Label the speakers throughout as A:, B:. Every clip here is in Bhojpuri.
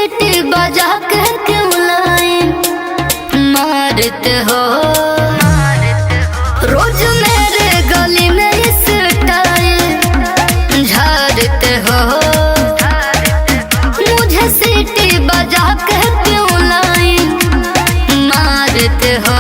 A: सीटी बजा के क्यों लाए मारते हो रोज मेरे गली में इस टाइम झाड़ते हो मुझे सीटी बजा के क्यों लाए मारते हो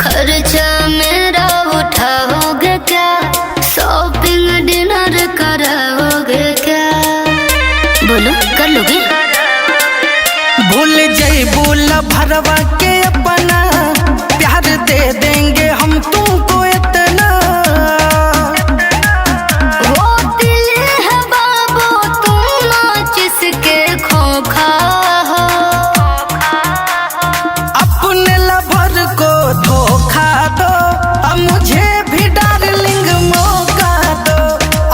A: खर्चा मेरा उठाओगे क्या शॉपिंग डिनर कराओगे क्या बोलो कर लोगे
B: भूल जाई बोल भरवा के अपना प्यार दे देंगे हम तुमको इतना
A: वो दिल है बाबू तुम नाच इसके खोखा हो
B: अपने लवर को धोखा दो अब मुझे भी डार्लिंग मौका दो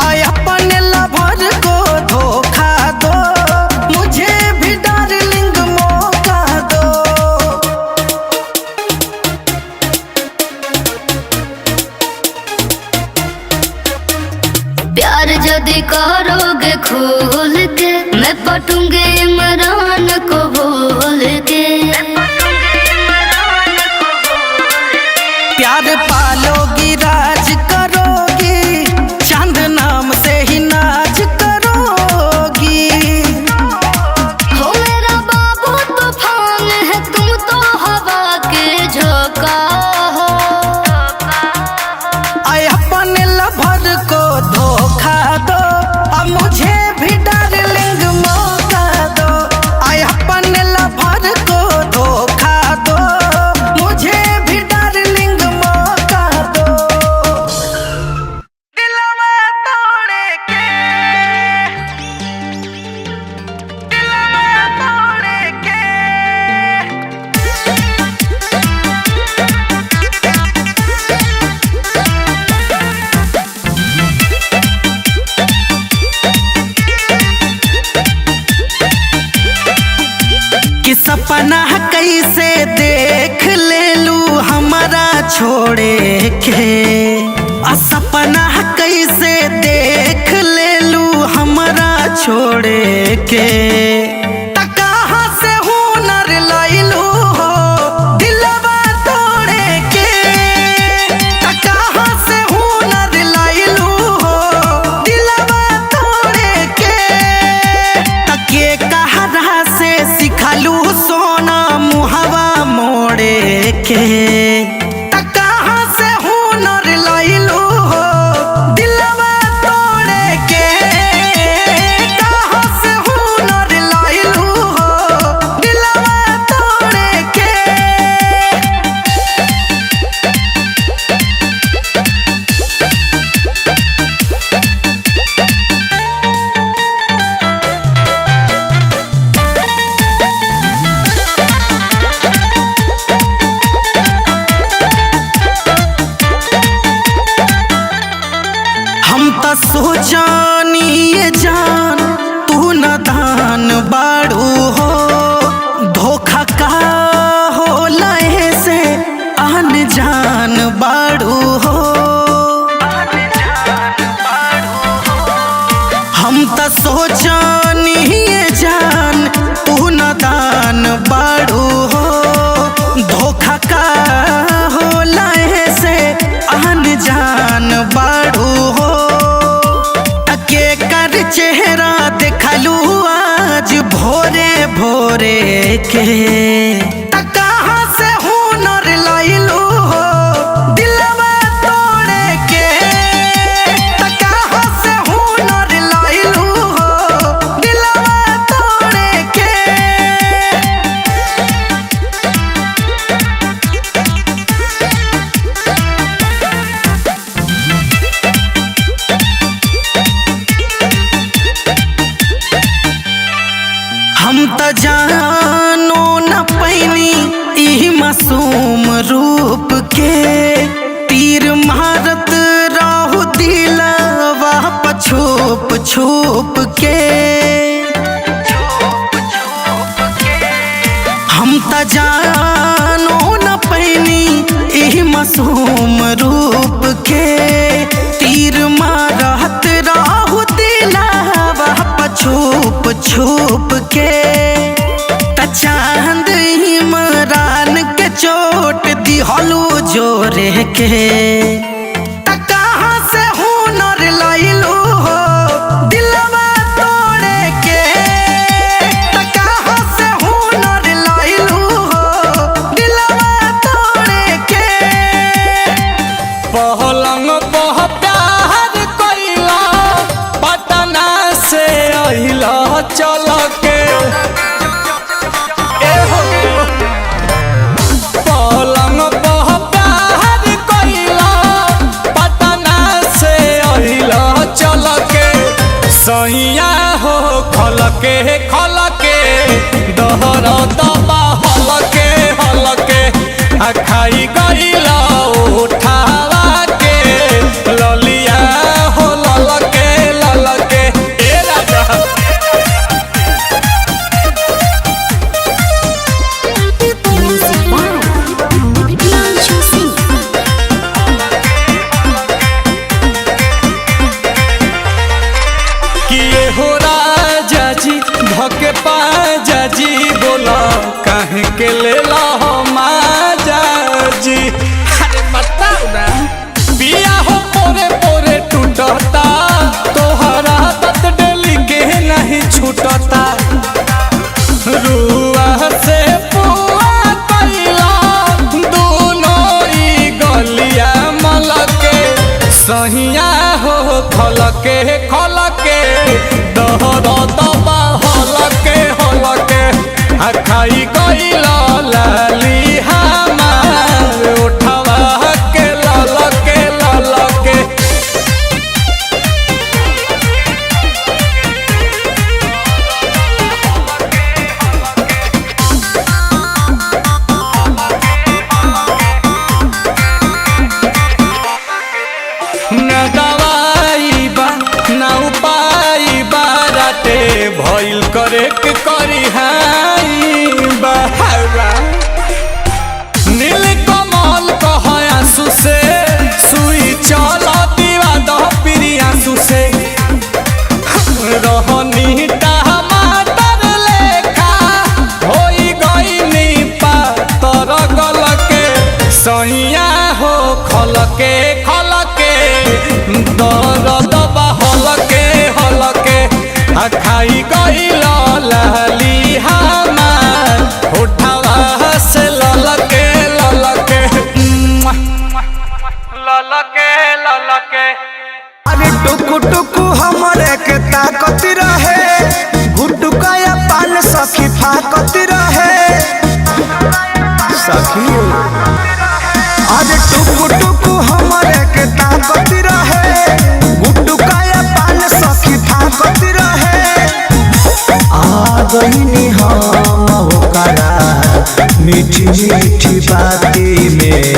B: आय अपने लवर को धोखा दो मुझे भी डार्लिंग मौका दो
A: प्यार यदि करोगे खोल के मैं पटूंगे इमरान को बोल के
B: प्यार पालोगी राज करोगी चांद नाम से ही नाच करोगी
A: हो मेरा बाबू तूफान है तुम तो हवा के झोंका हो
B: आय अपने लवर को धोखा दो अब मुझे भी डार्लिंग मौका दो आय अपने लवर को धोखा दो मुझे भी डार्लिंग मौका दो दिलवा तोड़े के दिलवा तोड़े के कि सपना कैसे देख ले लू हमारा छोड़े के सपना कैसे देख ले लू हमारा छोड़े के कहाँ से हुनर लैलू हो दिलवा तोड़े के कहाँ से हुनर लैलू हो दिलवा तोड़े के तके कहरा से सिखलू सोना मुहवा मोड़े के कहाँ से हुनर लैलू हो दिलवा तोड़े के कहाँ से हुनर लैलू हो दिलवा तोड़े के हम तो सोचानी ये जान तू न दान बाड़ू हो धोखा का हो लहे से आन जान बाड़ू हो हम तो सोचानी ये जान तू न दान बाड़ू हो धोखा का हो लहे से आन जान बाड़ू हो तके कर चेहरा देखलू आज भोरे भोरे के कहाँ से हुनर लैलू हो दिलवा तोड़े के कहाँ से हुनर लैलू हो दिलवा तोड़े के तीर मारत रहू दिलवा छुप छुप के। हम त जानो न पैनी एही मासूम रूप के। तीर मारत रहू दिलवा छुप छुप के। त चांद इमरान के चोट दिहलू जोरे के। त कहाँ से हुनर लइलू हो दिलवा तोड़े के। त कहाँ से हुनर लइलू हो दिलवा तोड़े के।
C: पहलंग पह प्यार कइला पटना से अहिला चल के। पलंग पह प्यार कइला पटना से अहिला चल के। सैया हो खल के दहर दबा हल के आ खाई गइला उठावा के ललिया हो लल के ए राजा। किए हो राजा जी धके पाजा जी बोला काहे के ले ला हो माजा जी। अरे बताओ ना बिया हो पोरे पोरे टूटता तोहरा तत डेली के नहीं छूटता। रुआ से पुआ कइला दोनों ई गलिया मलके। सहिया हो खल के दहर दबा हल के आ खाई गइला लाली हमार उठवा के लल के। न दवाई बा न उपाय बाराते भइल करे के करी हाई बहावा। नील कमल कह आंसू से सुई चल दीवा दह पिरी आंसू से। रहनी टमाटर लेखा होई गइनी पातर गल के। सैया हो खल के दर्द हल के आ खाई गइला लाली हमार उठावा से लल के
B: अरे टुकु टुकु हमरे के ताकत रहे। गुटुकाया पान सखी फाकत रहे। सखी अरे टुकु टुकु हमरे के ताकत रहे। गुटुकाया पान सखी फाकत रहे। आ गईनी हम होकरा मीठी मीठी बाती में।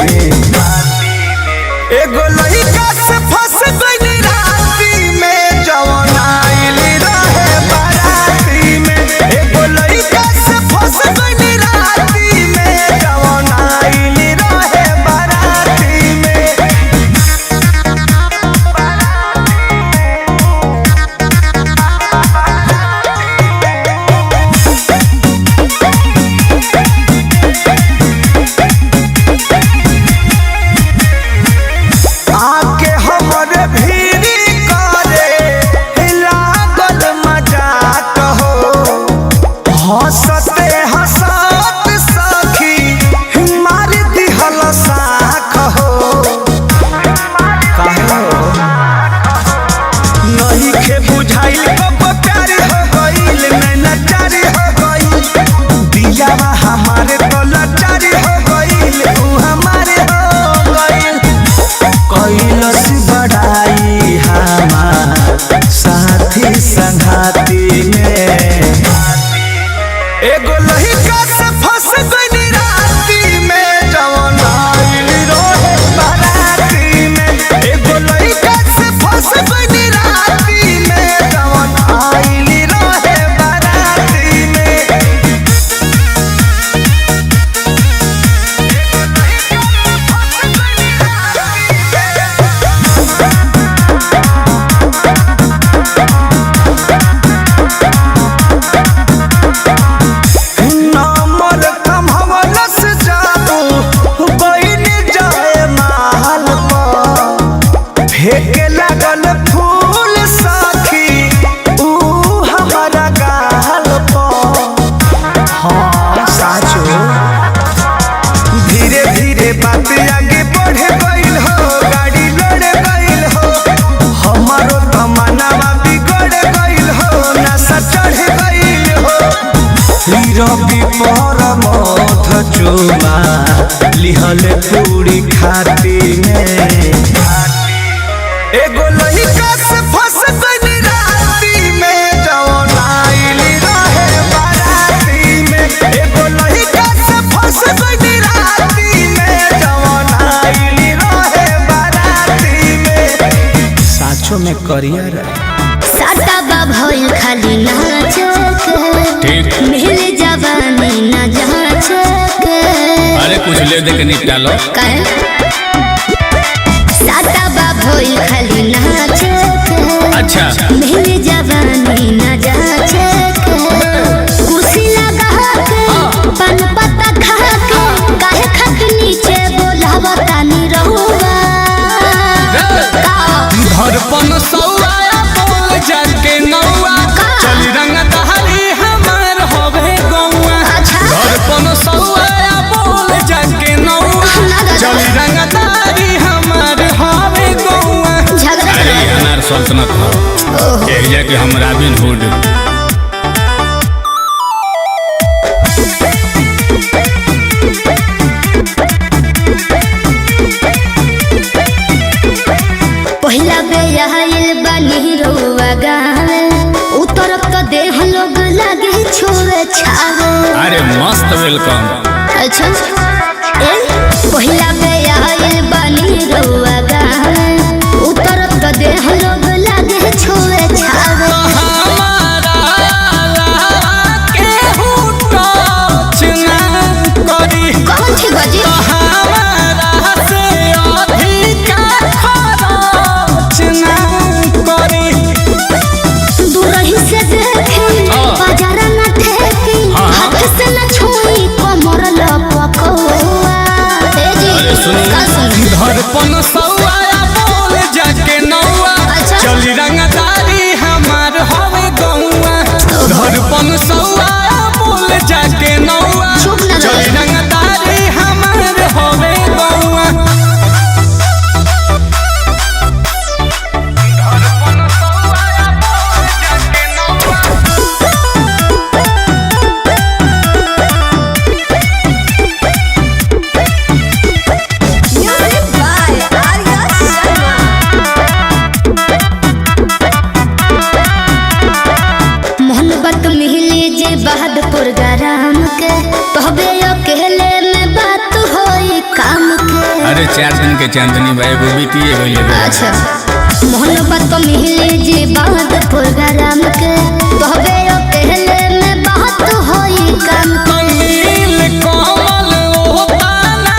B: एगो लइका से फंस गइली राती में जवन आइली रहे बाराती में। एगो लइका से फंस गइली राती में जवन आइली रहे बाराती में। रवि पर मध चुमा लिहल पूरी खाती में एगो लइका से फंस गइली राती में जवन आइली रहे बाराती में एगो लइका से फंस गइली राती में जवन आइली रहे बाराती में साचो में करियर
A: साटा भइल खाली नाचके मिल जवानी न जाचके।
C: अरे कुछ ले दे के निकालो
A: काहे साटा भइल खाली नाचके
C: अच्छा
A: मिल जवानी न जाचके। कुर्सी लगा के पान पत्ता खा के काहे खट नीचे बोलावा तानी रहुआ
C: धड़पन सौआ बोल जाके नौआ चली रंग दहली हमार होवे गौआ। धड़पन सौआ बोल जाके नौआ चली रंग दहली हमार होवे गौआ। अरे अनार सल्तनत हो कह जा कि हम रॉबिन हुड।
A: पहिला बेयाइल बानी रोवा गावे उतरब तो देह लोग लागे छोरे छावे।
C: अरे मस्त वेलकम।
A: अच्छा ए पहिला बेयाइल बानी रोवा गावे उतरब तो देह लोग लागे छोरे छावे। कौन थी बजी दूरही से देखी बाजारा न ठेकी हाथ से न छुई कमर लपकौआ।
C: अरे सुनी धड़पन सौआ बोल जाके नौआ चली रंगदारी हमार होवे गौआ। धड़पन सौआ बोल जाके नौआ चली रंगदारी हमार होवे गौआ।
A: मोहब्बत मिली जे बहादुर गरम के तोहबे अकेले में बात होई काम के।
C: अरे 4 दिन के चांदनी भाई वो बीतिए गइले।
A: अच्छा मोहब्बत मिली जे बहादुर गरम के तोहबे अकेले में बात होई काम के।
C: नील कमल ओ पाला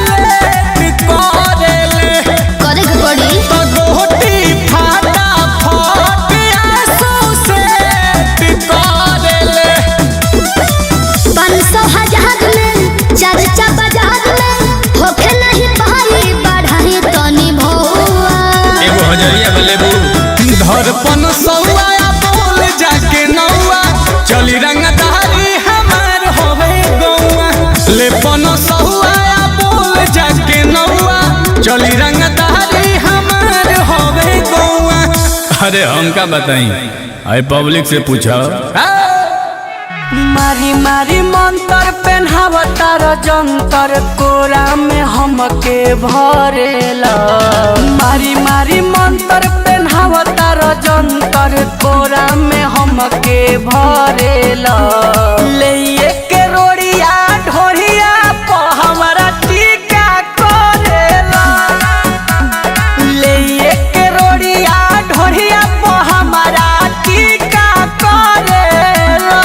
C: ले करेले
A: करे के पड़ी
C: गोटी फाटा फट आंसू से करेले।
A: 500,000 में चर्चा बाजार में होखे नहीं पाई बढ़ाई तनी भौआ।
C: एगो हजरिया बलेबू धड़पन सौआ बोल जाके नौआ चली रंगदारी हमार होवे गौआ। लेपन सौआ बोल जाके नौआ चली रंगदारी हमार होवे गौआ। अरे हमका बताई आई पब्लिक से पूछो।
B: मारी मारी मंतर पेन्हावतार जंतर कोरा में हमके भरेला। मारी मारी मंतर पेन्हावतार जंतर कोरा में हमके भरेला। ले के रोड़िया ढोरिया प हमरा टीका करेला। ले के रोड़िया ढोरिया प हमरा टीका करेला।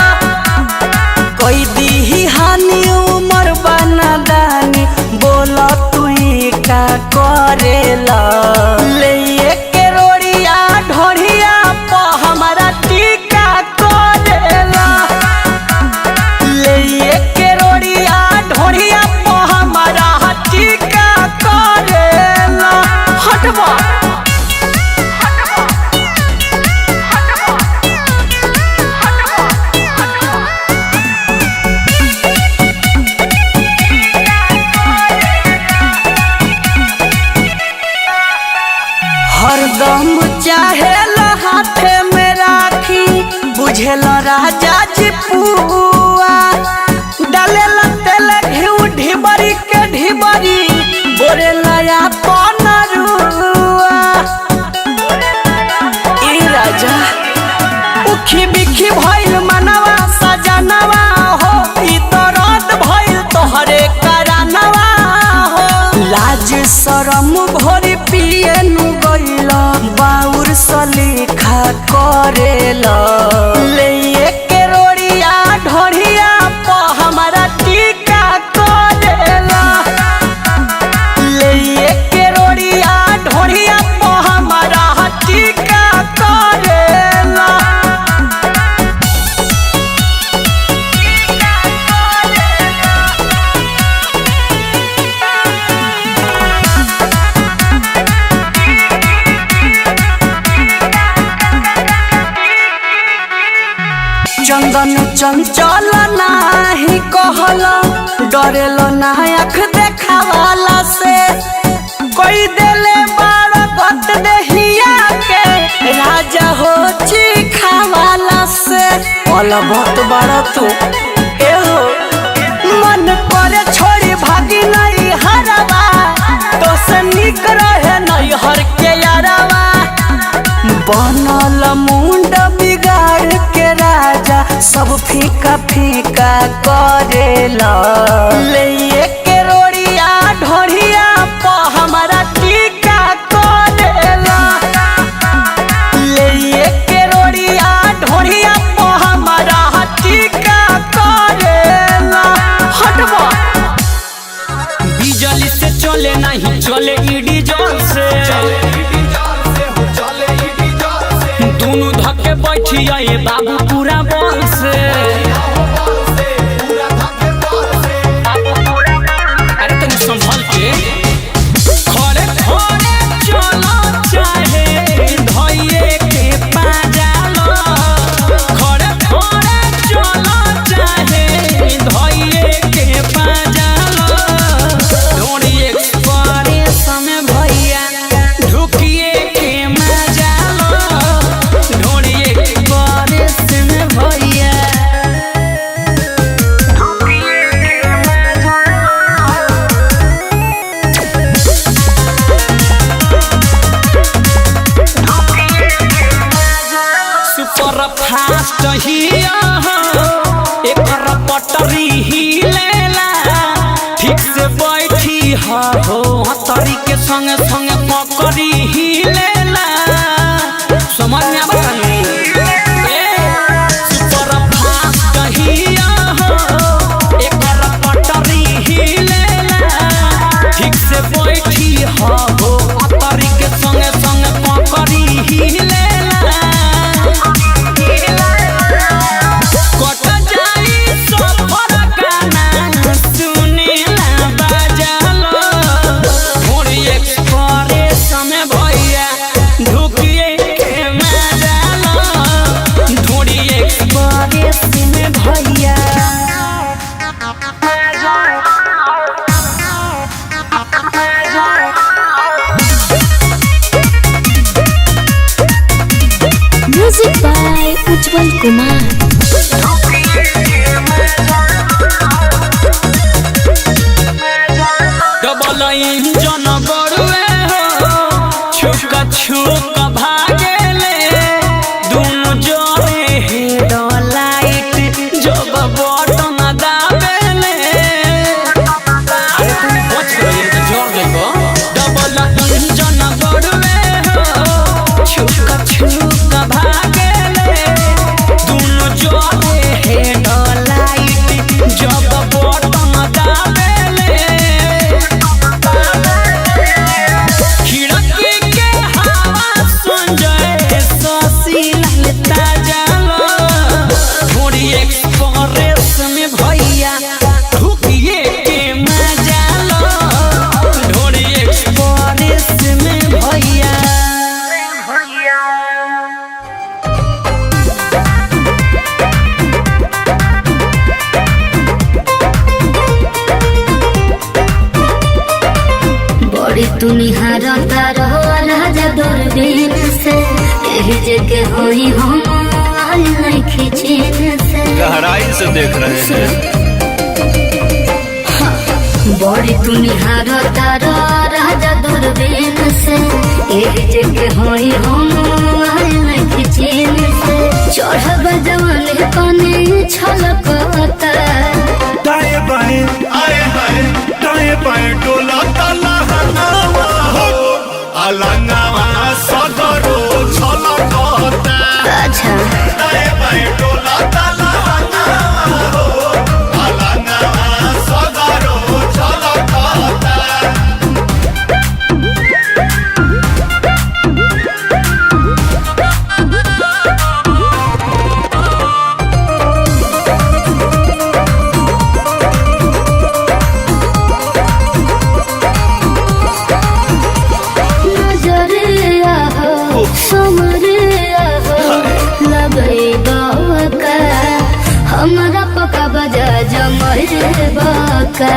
B: कोई दी हानि उमर बना दानी बोला तू का करेला। ले के रोड़िया ढोरिया प हमरा टीका करेला। ले के रोड़िया ढोरिया प हमरा टीका करेला। हटवा हरदम चाहेला हाथे में राखी बुझेला राजा जी पुआ। घोरी पिए नु गइला बाउर सलीखा करेला ले के रोड़िया ढोरिया प हमारा टीका करेला ले के रोड़िया ढोरिया प हमारा टीका करेला। चंदन चंचल नाही कहला डरेल ना आँख देखावाला से कोई देले बार गत देहिया के राजा हो चिखावाला से वाला बहुत बड़ा तू एहो मन करे छोड़ी भागी नहीं हरवा तो से निक रहे नहीं हर के यारवा बनल मुंड बिगाड़ के राजा सब फीका फीका करेला ले के रोड़िया ढोरिया प हमारा टीका करेला ले के रोड़िया ढोरिया प हमारा टीका करेला। हटवा बिजली से चले नहीं चले ईडी जोर से दोनों धक्के बैठिया ये बाबू पूरा बल से अरे तुम संभल के खड़े खड़े चलो चाहे धइए के पाजालो खड़े खड़े चलो चाहे धइए के पाजालो ढोड़ी एक्सप्रेस में भैया ढुकिए के मजालो ढोड़ी एक्सप्रेस में भैया सुपर फास्ट हिया एकर पटरी हिलेला ठीक से बैठी हो हतरी के संग संग पकड़ी हिलेला समझ में आवत सुपर फास्ट हिया एकर पटरी हिलेला ठीक से बैठी हो हतरी के संग संग पकड़ी हिलेला कट जाई सफर गाना सुनेला बाजालो ढोड़ी एक्सप्रेस में भैया ढुकिए के मजालो ढोड़ी एक्सप्रेस में भैया
A: music by Ujjwal Kumar.
B: Double engine बड़ुए हो छुका छुका भागेले दोनों जोड़े हेडलाइट जब बटन दाबेले डबल इंजन बड़ुए हो छुका छुका भागेले दोनों जोड़े हेडलाइट जब बटन दाबेले खिड़की के हवा सुन जाए ससी ललता जालो ढोड़ी एक्सप्रेस में भैया ढुकिए के मजालो ढोड़ी एक्सप्रेस में भैया
A: बड़ी तू निहारता रहो राजा दूरबीन से यही जगह होई हम आई नहीं खींचीन से
C: गहराई से देख रहे हैं
A: बड़ी तू निहारता रहो राजा दूरबीन से यही जगह होई हम आई नहीं खींचीन से चढ़ब जवानी कने छलकता
D: दाएं बाएं आए बाएं दाएं बाएं डोला ताला हनावा हो अलंगवा सदरो छलकता
A: अच्छा
D: दाए बाएं डोलता लहंगवा हो अलंगवा सदरो छलकता
A: नजरिया हो समरिया हो लगई बाका हमरा पका बजा जमरे बाका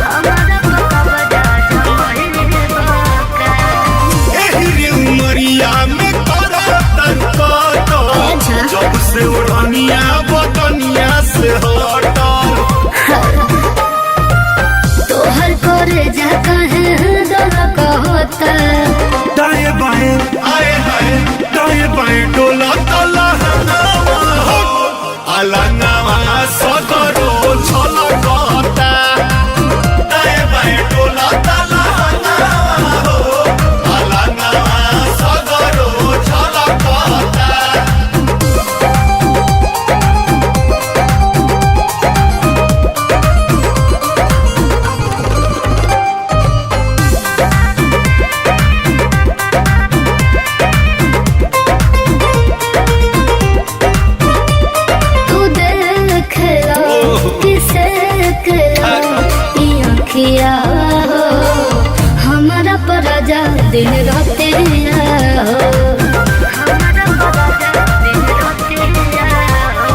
A: हमरा पका बजा जमरे बाका
D: एही उमरिया में करतन कतो
A: अच्छा।
D: जब से उड़निया बदनिया से हटल
A: तोहर करे जा कहे दल कहता
D: दाएं बाएं आए हाय दाएं बाएं डोलता लहंगवा हो अलंगवा सदरो छलकता दाएं बाएं डोलता लहंगवा हो अलंगवा सदरो छलकता
A: तू देख लो किसे अखिया हो हमारा पराजा दिन राते हो हमारा पराजा दिन राते हो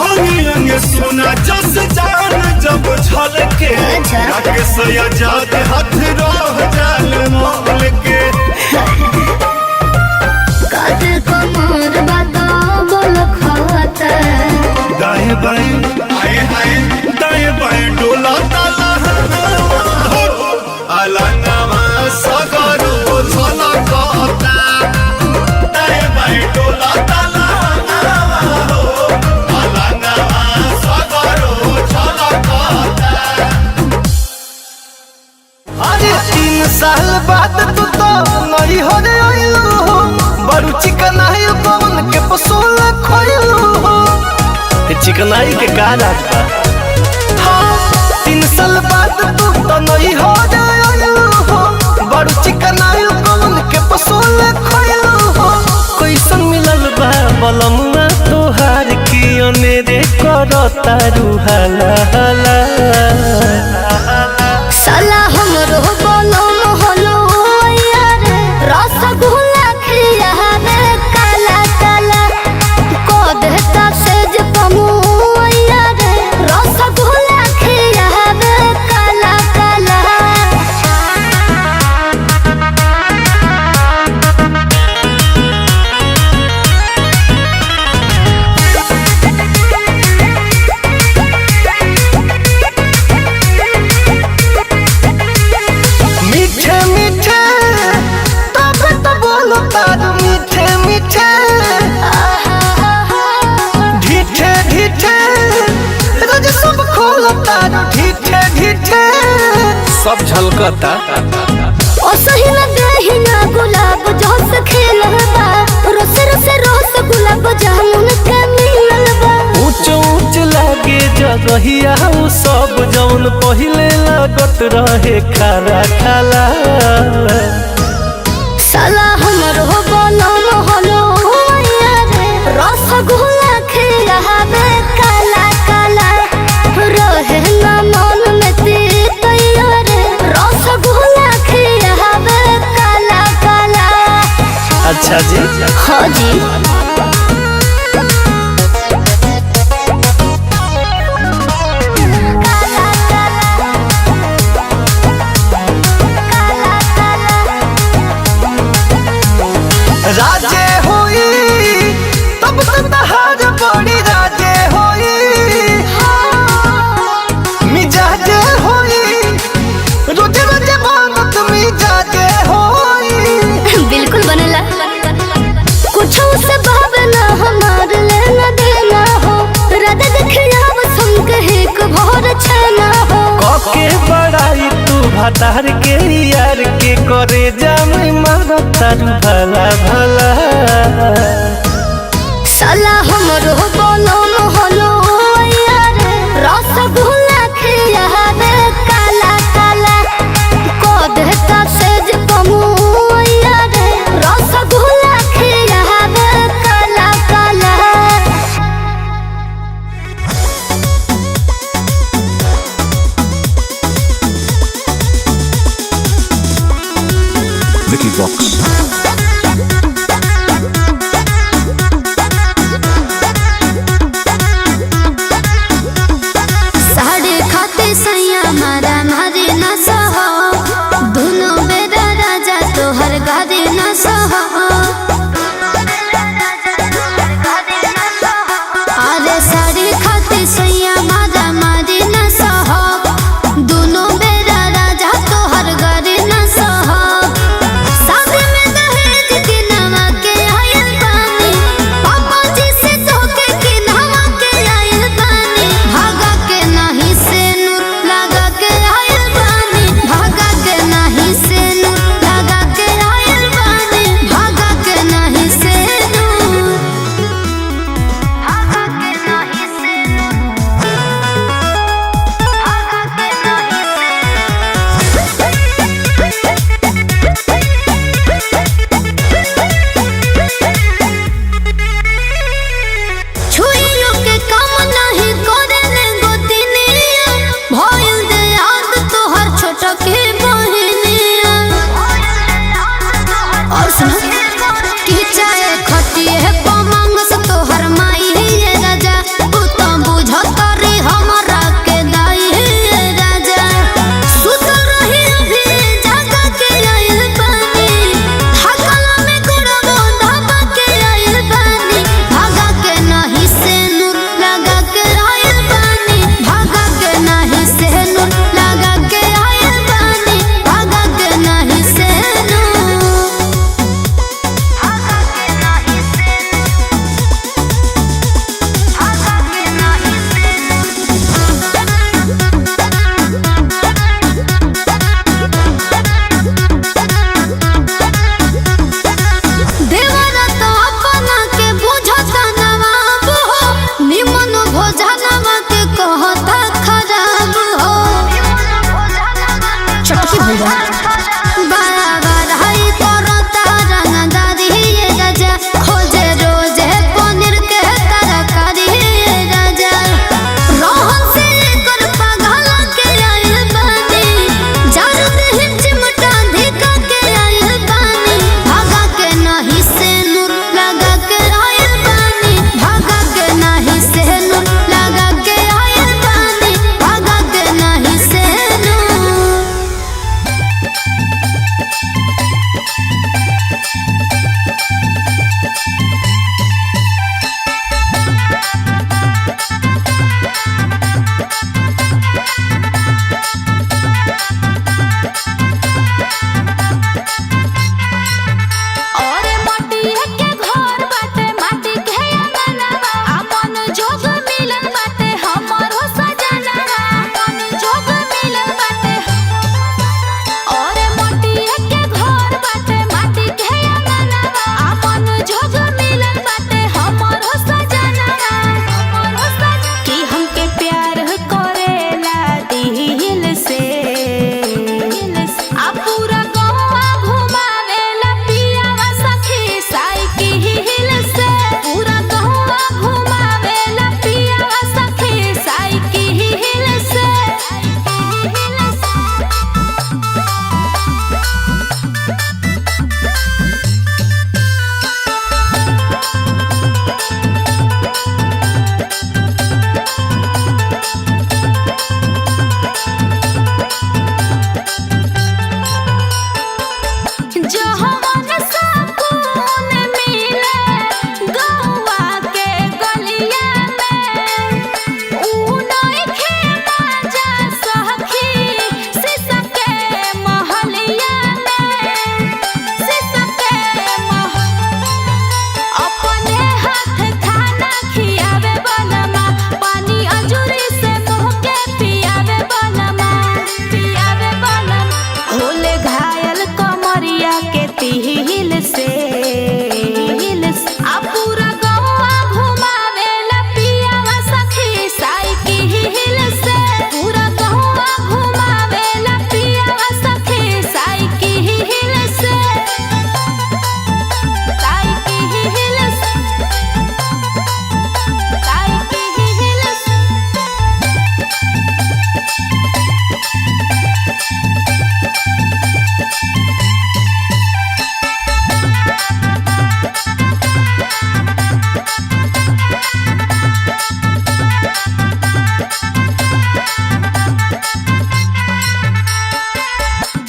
D: अंगे अंगे सोना जस जान जब झलके
A: अच्छा।
D: लागे सयाजाद हाथ रह जाल मोल के
A: काते कमर बाता बोल खाता
D: दाएं बाएं आए हाय दाएं बाएं डोलता लहंगवा हो अलंगवा सदरो छलकता दाएं बाएं डोलता लहंगवा हो अलंगवा सदरो छलकता
B: अरे 3 साल बाद तू तो नई हो रे आइलू हो बड़ू चिकनाई पवन के पसोल खोइलू हो चिकनाई के का राज बा हाँ 3 साल बाद तू तो नई हो रे आइलू हो बड़ू चिकनाई पवन के पसोल खोइलू हो कैसन मिलल बा बलमुआ तोहार की अनेरे करता रुहाला हाला
A: साला हमरो बोलो मोहलो यार रसगुल्ला खिया रे काला काला को देता सेज पमु यार रसगुल्ला खिया रे काला काला
B: मीठे मीठे तब तो बोलो तारू मीठे मीठे ढीठे ढीठे रोज सब खोलो तारू ढीठे ढीठे सब झलकता
A: ओ सही न देही ना गुलाब जोस खेलबा रोस रोस रोस गुलाब जामुन के मिललबा
B: ऊंच ऊंच लागे जगहिया उ सब जौन पहिले लागत रहे खारा खाला
A: साला हमरो बोलो मोहलो यार रसगुल्ला खिया रे काला काला रहे ना मन में तीत यार रसगुल्ला खिया रे काला काला
B: अच्छा जी
A: हाँ जी
B: राजे होई तब तो तहार बड़ी राजे होई मिजाजे होई रोजे रोजे मांगत मिजाजे होई
A: बिल्कुल बनला कुछ से
B: भतार के यार के करे जामे मारो तारू भला भला
A: साला हमरो बोलो मोहलो यार रसगुल्ला खियावे काला काला को देता सेज कमु यार रसगुल्ला खियावे काला काला
E: Vicky Vox.
A: साढ़े खाते सैया मारा मारे न सहो दोनों बेरा राजा तोहर गारे न सहो अरे साढ़े खाते सैया मारा मारे न सहो दोनों बेरा राजा तोहर गारे न सहो शादी में दहेज के नवा के आयल बानी पापा जी से धोखे के नवा के आयल बानी भागा के नहीं से नूर लगा के आयल बानी भागा के नहीं से नूर लगा के आयल बानी भागा के नहीं से नूर भागा के नहीं से नूर छुइयो के काम नहीं करे गोतिनिया भइल दे याद तोहर छोट के बहनिया और सुनो कि चाहे खटिए पमंग से तोहर माई ये राजा तू तो बुझत रे हमरा के दाई ये राजा सुतल रही अभी जागा के आइल बानी थकल में गुड़बो धाबा के आइल बानी भागा के नहीं से नूर लगा के आइल बानी भागा के नहीं से नूर लगा के आइल बानी भागा के नहीं से नूर भागा के नहीं से भागा के नहीं देवरा तो अपना के बुझता नवाब हो निमन भोजनवा के कहता खराब हो चटकी भैया बारा बारा हई करता रंगदारी ये राजा खोजे रोजे पनीर के तरकारी ये राजा रोहन से कर पागला के आइल बानी जारू देहि चिमटा धिका के आइल बानी भागा के नहीं से नूर लगा के आइल बानी भागा के नहीं से नूर लगा के आइल बानी भागा के नहीं से नूर
F: और माटी के घर बाटे माटी के अंगनवा अपन जोग मिलन बाटे हमरो सजनवा अपन जोग मिलन बाटे और माटी के घर बाटे माटी के अंगनवा अपन जोग मिलन बाटे हमरो सजनवा कि हमके प्यार करेला दिल से आ पूरा गौवा घुमावेला पियावा सखी साइकिल से पूरा गौवा घुमावेला पियावा सखी साइकिल से जो हमन सकून मिले गौवा के गलिया में ऊ नइखे मजा सखी शीशा के महलिया में शीशा के अपने हाथ खाना खियावे बलमा पानी अंजूरी से मुँह के पियावे बलमा साइकिल से आ पूरा गौवा घुमावेला पियावा सखी साइकिल से पूरा गौवा घुमावेला पियावा सखी साइकिल से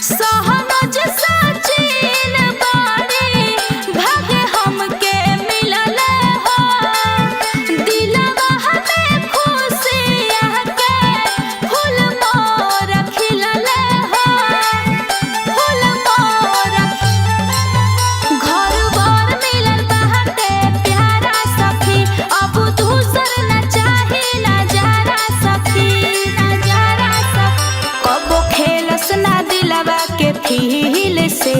F: सहनज सचिन बाड़ी भागे हमके मिलल हो दिलवा हमें खुशियाँ के फूल मोर खिलल हो फूल मोर घर बार मिलल बाटे प्यारा सखी अब दूसर न चाही नजारा सखी नजारा सखी कबो खेलस ना दिलवा के फील से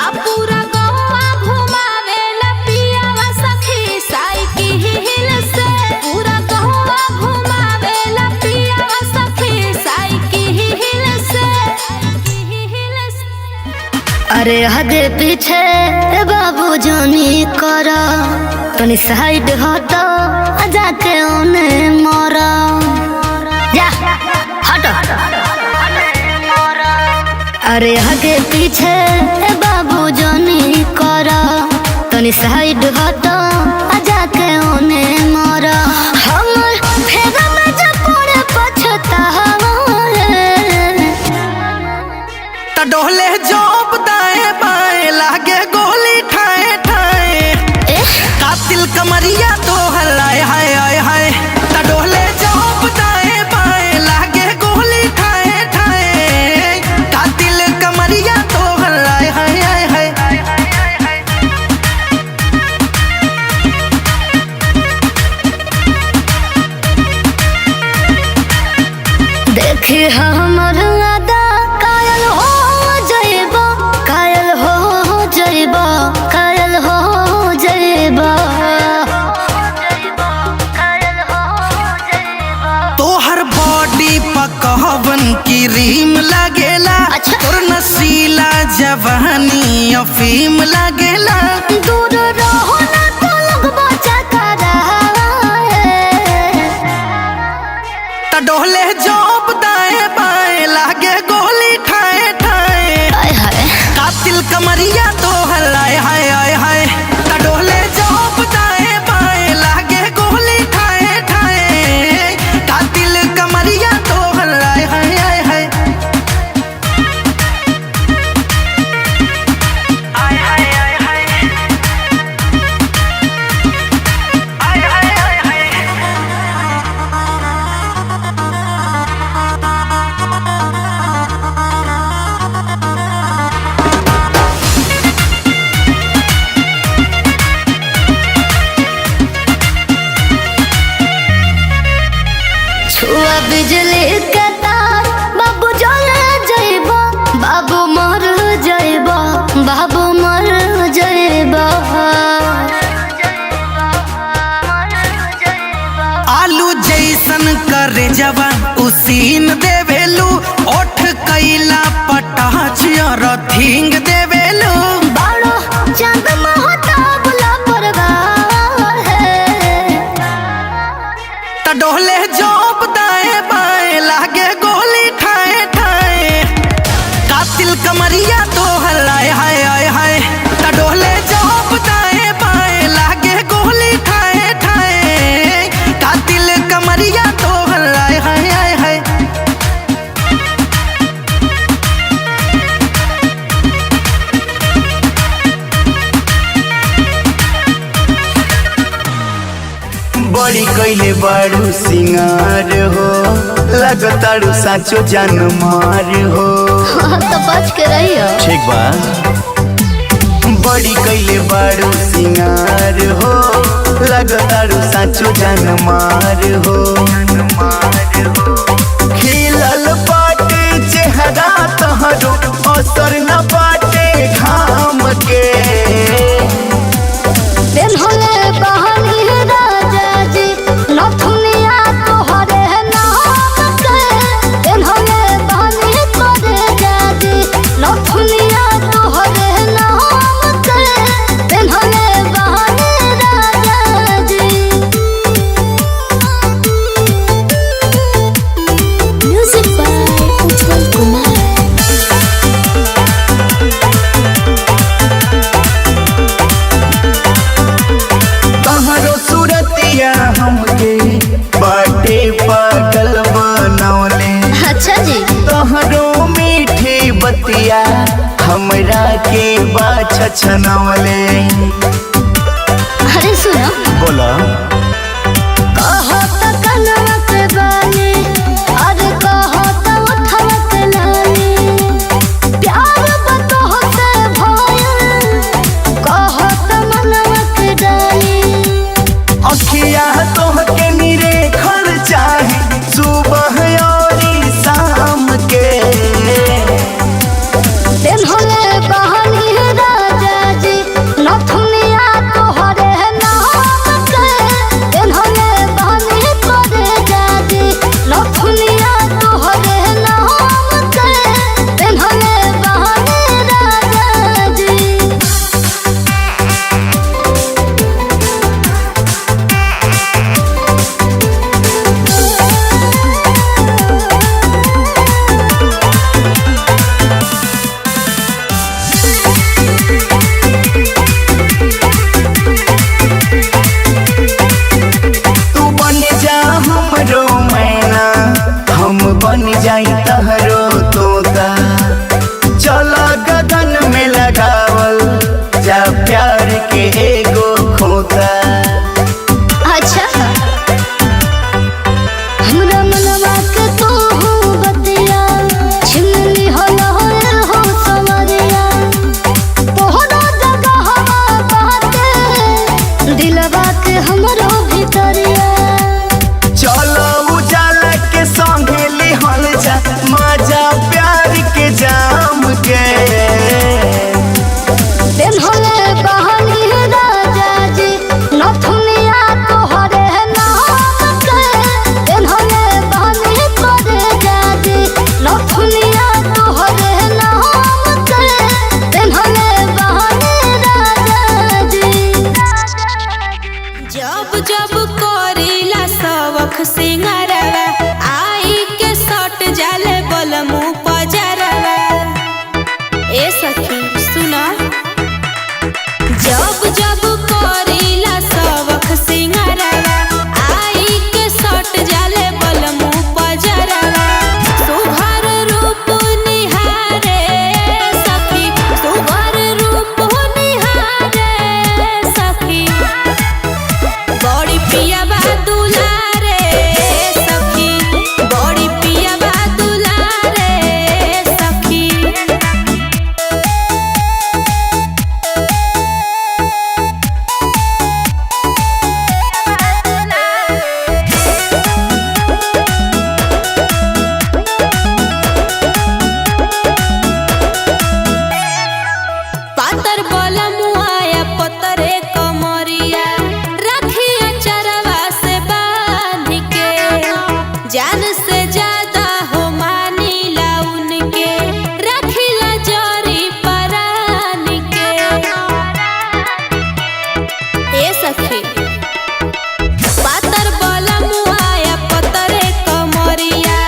F: आ पूरा गौवा घुमावेला पियावा सखी साइकिल से पूरा गौवा घुमावेला पियावा सखी साइकिल से
A: अरे आगे पीछे बाबू जानी करा तनी साइड हटो जाके ओने मरा जा हटो अरे आगे पीछे बाबू जानी करा तनी साइड हटो जाके ओने मरा हमर फेगा में जब पड़े पछतावा
B: त डोले जोप दाएं बाएं लागे गोली ठाए ठाए कातिल कमरिया तो हलाए हाय हाय हाय त डोले जोप दाएं बाएं लागे गोली ठाए ठाए कातिल कमरिया तो हलाए हाय हाय हाय
A: देखी हमर अदा कायल हो जइबा कायल हो जइबा कायल हो जइबा
B: तोहर बॉडी पकवन की रीम लगेला
A: अच्छा।
B: तोर नसीला जवानी अफीम लगेला
A: दूर रहो ना तो लगबा चकरा
B: त डोले जोप दाएं बाएं लागे गोली ठाए ठाए
A: हाय हाय
B: कातिल कमरिया तो हलाए हाय हाय हाय त डोले जोप दाएं बाएं लागे गोली ठाए ठाए कातिल कमरिया तो हलाए हाय हाय हाय आय हाय हाय हाय आय हाय हाय हाय
A: छुआ बिजली के तार बाबू जले जइबा बाबू मर जइबा बाबू मर जइबा
B: आलू जैसन करे जवा उसीन देवेलू ओठ कैला पटाच रथिंग देवेलू
A: बाड़ो चांद महता बुला परवार है
B: त डोले जोप दाएं बाएं लागे गोली ठाए ठाए कातिल कमरिया तो हलाए हाय हाय हाय त डोले जोप दाएं बाएं लागे गोली ठाए ठाए कातिल कमरिया तो हलाए हाय हाय हाय
D: बड़ी कैले बारू सिंगार हो लगतारू साचो जान मार हो
A: तो बच के रहियो
D: ठीक बा बड़ी कैले बारू सिंगार हो लगतारू साचो जान मार हो खिलल बाटे चेहरा तहरो असर न बाटे हमरा के बाछ छनवले।
A: अरे सुनो
D: बोला
A: कहत कनवा के बानी, अरे कहत उठवा के लानी, प्यार बतोहते भयल, कहत मनवा के डाली।
D: अखिया तोहके निरेखल चाही सुबह और शाम के।
A: दिन होले बहानी राजा जी, नथुनिया तोहरे नाम के। दिन होले बहानी करे जाजी, नथुनिया तोहरे नाम के। दिन होले बहानी राजा जी।
D: तू बन जा हमरो मैना, हम बन जाई तहरो तोता। चल गगन में लगावल जा प्यार के एगो खोता।
A: अच्छा हमरा मनवा के तो हूँ बतिया, छिलनी होला हो समरिया। तोहरा जगह हवा बाटे, दिलवा के हमरो भितरिया।
D: चलो उजाला के संगे लिहल जा मजा प्यार के जाम के।
A: दिन होले बहानी राजा जी, नथुनिया तोहरे नाम के। दिन होले बहानी करे जाजी, नथुनिया तोहरे नाम के। दिन होले बहानी राजा जी।
F: जब जब करीला सबख सिंगारवा, आई के सट जाले बलमु पजरवा। ए सखी सुना, जब जब करीला सबख सिंगारवा, आई के सट जाले बलमु पजरवा। सुघर रूप निहारे सखी, सुघर रूप निहारे सखी। बड़ी पिया बा दुलारे सखी, बड़ी पिया बा दुलारे सखी। पातर बोला मुआया पतरे कमरिया, रखिया चरवा से बांध के। जान से ज्यादा हो मानीला उनके, रखिला जरी परान के। ए सखी पातर बोला मुआया पतरे कमरिया,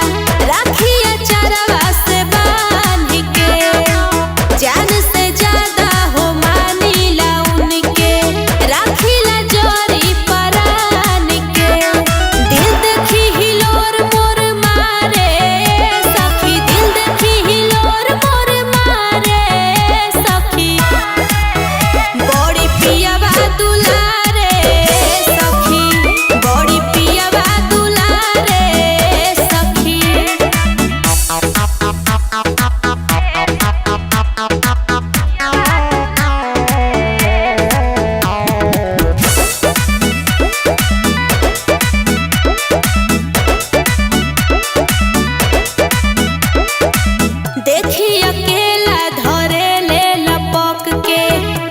F: रखिया चरवा से बांध के। जान से ज्यादा हो मानीला उनके, राखिला जरी परान के। दिल देखी हिलोर मोर मारे सखी, दिल देखी हिलोर मोर मारे सखी। बड़ी पिया बा दुलारे सखी, बड़ी पिया बा दुलारे सखी। देखी अकेला धरे ले लपक के,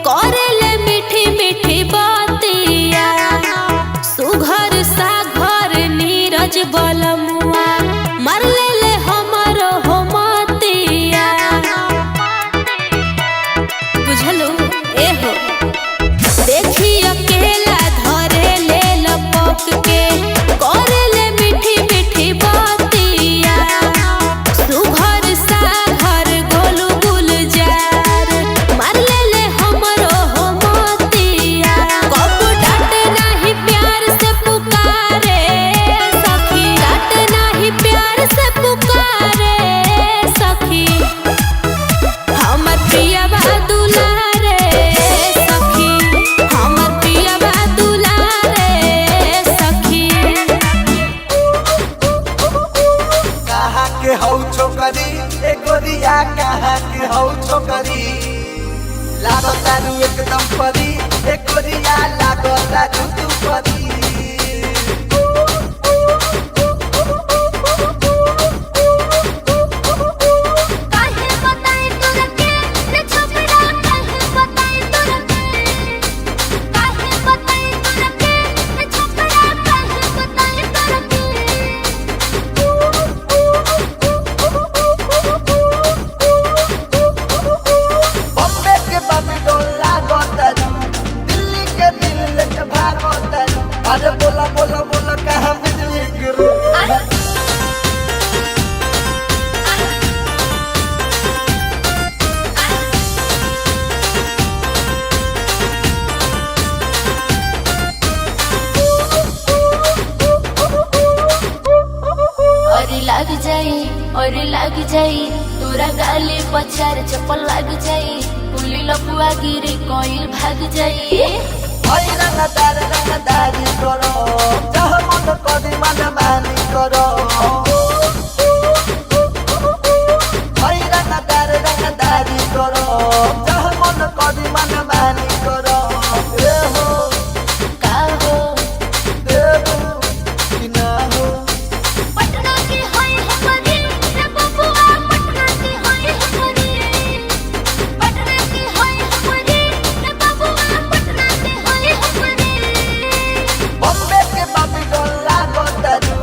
F: करे ले मीठी मीठी बातिया। सुघर सा घर नीरज बलमुआ, मर ले हमरो हो मतिया। बुझलो ए हो, देखी अकेला धरे ले लपक के, करे ले मीठी मीठी बातिया। सुघर सा घर गोलू गुलजार, मार ले हमरो हो मतिया। कब डांट नाही प्यार से पुकारे सखी, डांट नाही प्यार से पुकारे सखी। हमर प्रिय
B: लागो तारू एकदम परी एक गोरिया लागो तारू तू परी
F: काहे बताई तोरा के रे छोकरा काहे बताई तोरा के काहे बताई तोरा के रे छोकरा काहे बताई तोरा के
B: बॉम्बे के बाबी डोल लागो तारू दिल्ली के दिल लेके भागो तारू अरे बोला बोला बोला कहाँ बिजली गिरू
F: और लग जाई तोरा गाली पछार चप्पल लग जाई पुली लपुआ गिरी कोइल भाग जाई
B: हई रंगदारी करो चाह मन कदी मन मानी करो हई रंगदारी करो चाह मन कदी मन मानी करो ए हो
F: का हो
B: देबू कि ना हो
F: पटना की होई हमरी रे बबुआ पटना की होई हमरी पटना की होई हमरी रे बबुआ पटना की होई हमरी
B: बॉम्बे के बाबी डोल लागो तारू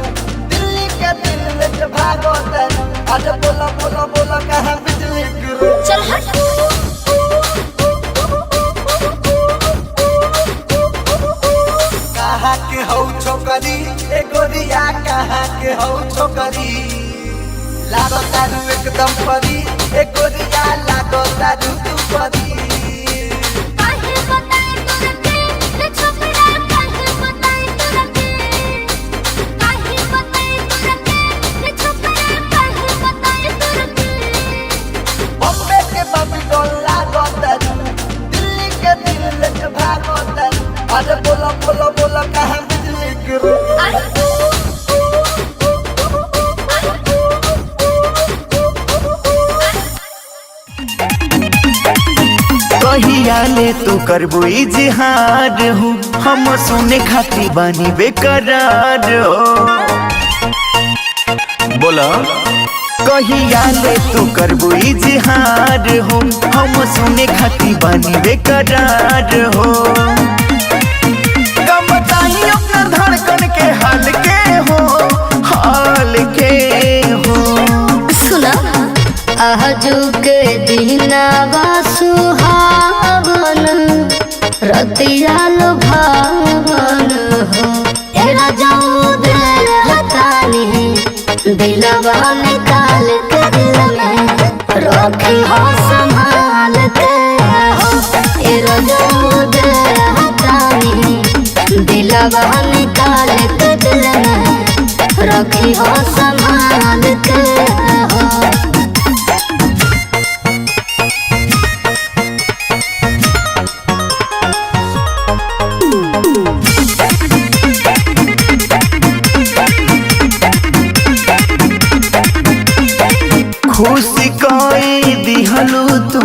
B: दिल्ली के दिल लेके भागो तारू अरे बोला बोला बोला कहाँ बिजली गिरू
F: चल हट
B: कहाँ के हौ छोकरी ए गोरिया कहाँ के हौ छोकरी लागो तारू एकदम परी ए गोरिया लागो तारू तू परी
F: काहे बताई तोरा के रे छोकरा काहे बताई तोरा के काहे बताई तोरा के रे छोकरा काहे बताई तोरा के
B: बॉम्बे के बाबी डोल लागो तारू दिल्ली के दिल लेके भागो तारू अरे बोला बोला बोला कहाँ बिजली गिरू
D: कहिया ले तू करबू इजहार हूँ हम सुने खाती बानी बेकरार हो बोला कहिया ले तू करबू इजहार हूँ हम सुने खाती बानी बेकरार हो कम बताई अपना धड़कन के हाल के हो
A: सुना आजू के दिनावा सुहावन रतिया लुभावन हो एरा जाऊ दिल हतानी दिलवा निकाल के दिल में रखी हो संभाल के हो एरा जाऊ दिल हतानी दिलवा निकाल के दिल में रखी हो संभाल के हो
D: खुशी कोई दिहलू तू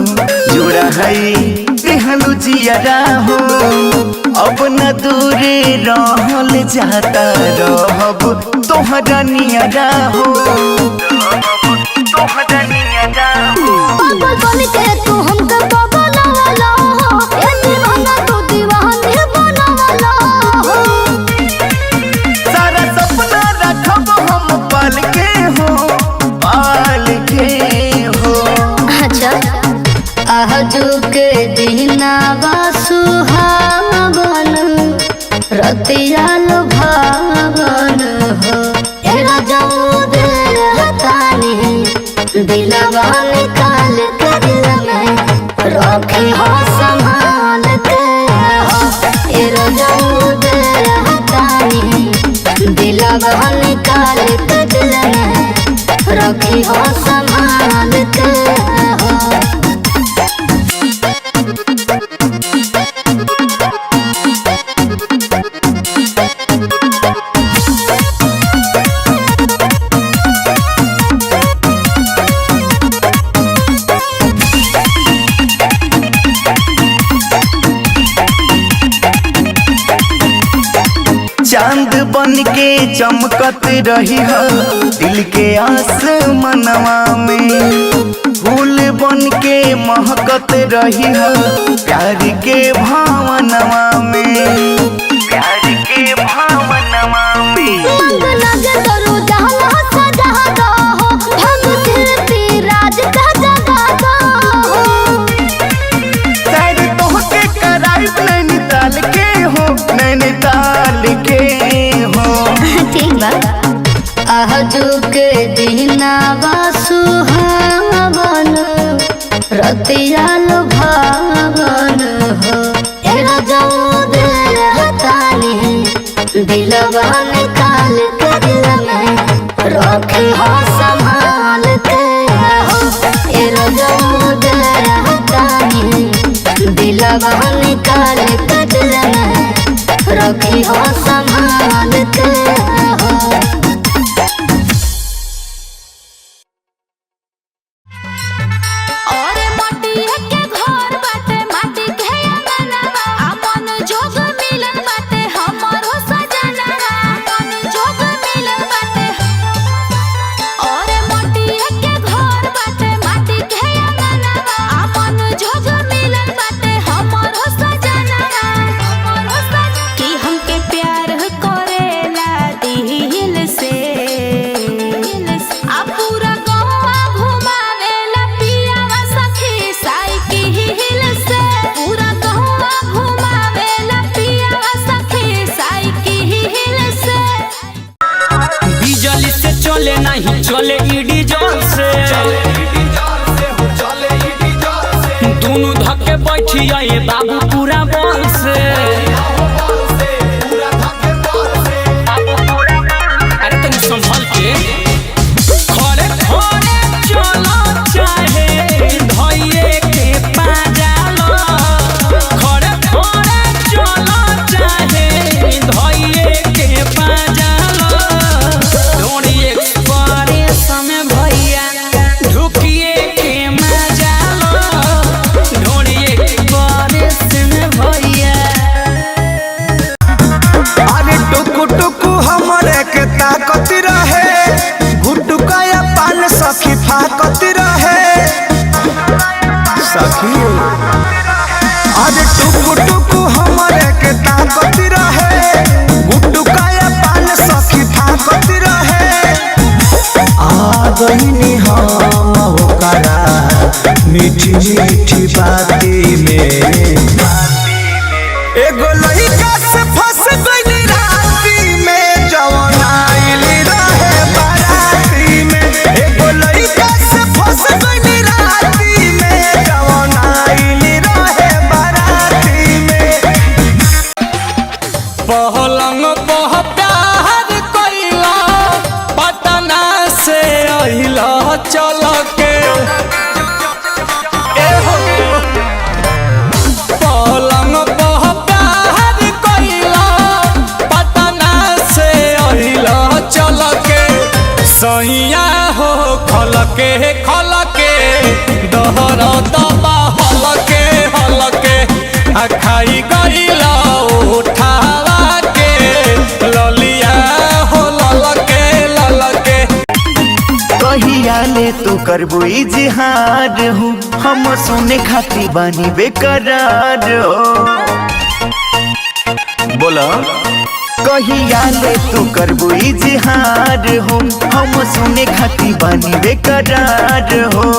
D: जुड़ा है दिहलू जियरा हो अब न दूरे रहल जाता रहब तोहरा नियरा हो तोहरा नियरा हो
A: पागल बन के तू हमके बगलवाला हो ए दीवाना तू दीवाने बनवाला हो
D: सारा सपना रखब हम पाल के हो
A: अच्छा आजू के दिनावा सुहावन रतिया लुभावन हो एरा जाऊ दिल हतानी दिलवा निकाल के दिल में रखी हो संभाल के हो एरा जाऊ दिल हतानी दिलवा निकाल के दिल में रखी हो संभाल के हो
D: चांद बन के चमकत रही हो दिल के आसमानवा में, फूल बन के महकत रही हो प्यार के भावनवा में, प्यार के भावनवा में।
F: मंग लगे करो जहाँ सजा दो हो, हम सिर्फी राज का जगा दो हो।
D: शायद तोहके कराइब नैनीताल के हो, नैनीताल के हो।
A: ठीक बा। आजू के दिनावा सुहावन, रतिया लुभावन हो। तेरा जऊद रहतानी दिलवा निकाल के दिल में रखे हो संभाल के हो। तेरा जऊद रहतानी दिलवा निकाल के दिल में रखी हो संभाल के हो।
F: और माटी के घर बाटे, माटी के अंगनवा, अपन जोग मिलन बाटे हमरो सजनवा, अपन जोग मिलन बाटे। और माटी के घर बाटे, माटी के अंगनवा, अपन जोग मिलन बाटे हमरो सजनवा, हमरो सजनवा। कि हमके प्यार करेला दिल से, आ पूरा गौवा घुमावेला पियावा सखी साइकिल से, पूरा गौवा घुमावेला पियावा सखी साइकिल से।
C: बिजली से चले नहीं चले डीजल से, दोनों धक्के बैठी आए बाबू पूरा बल से। अरे तनी संभल के खड़े खड़े चलो चाहे धइये के पाजालो, खड़े खड़े चलो चाहे धइये के पाजालो। डोरी एक्सप्रेस में भैया ढुकिए के मजालो, डोरी एक्सप्रेस में भैया।
B: अरे टुकु टुकु हमरे के ताकत रहे, गुटुकाया पान सखी फाकत रहे सखी। अरे टुकु टुकु हमरे के ताकत रहे, गुटुकाया पान सखी फाकत रहे। आ गईनी हम होकरा मीठी मीठी बाती में, एगो लइका से फंस गइली राती में, जवन आइल रहे बाराती में। एगो लइका से फंस गइली राती में, जवन आइल रहे बाराती में।
C: पहलंग पह प्यार कइला, पटना से अइला चल के। एहो पलंग पह प्यार कइला, पटना से अइला चल के। सैया हो खल के दहर दबा हल के आ खाई गइला उठावा के ललिया हो लल के।
D: कहिया ले तू करबो इजहार हो, हम सुने खाती बानी बेकरार हो। बोला कहिया ले तू करबो इजहार हो, हम सुने खाती बानी बेकरार हो।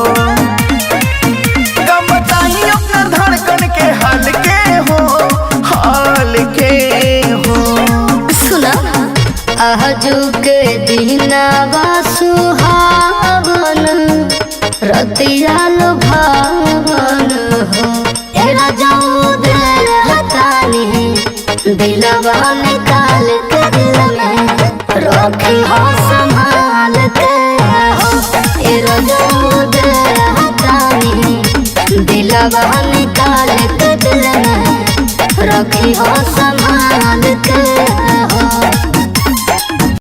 D: कब बताई अपना धड़कन के हाल के हो, हाल के हो।
A: सुना आजू के दिनावा सुहावन, रतिया लुभावन हो। तेरा जऊद रहतानी दिलवा निकाल के दिल में रखी हो संभाल के हो। तेरा जऊद रहतानी दिलवा निकाल के दिल में रखी हो संभाल के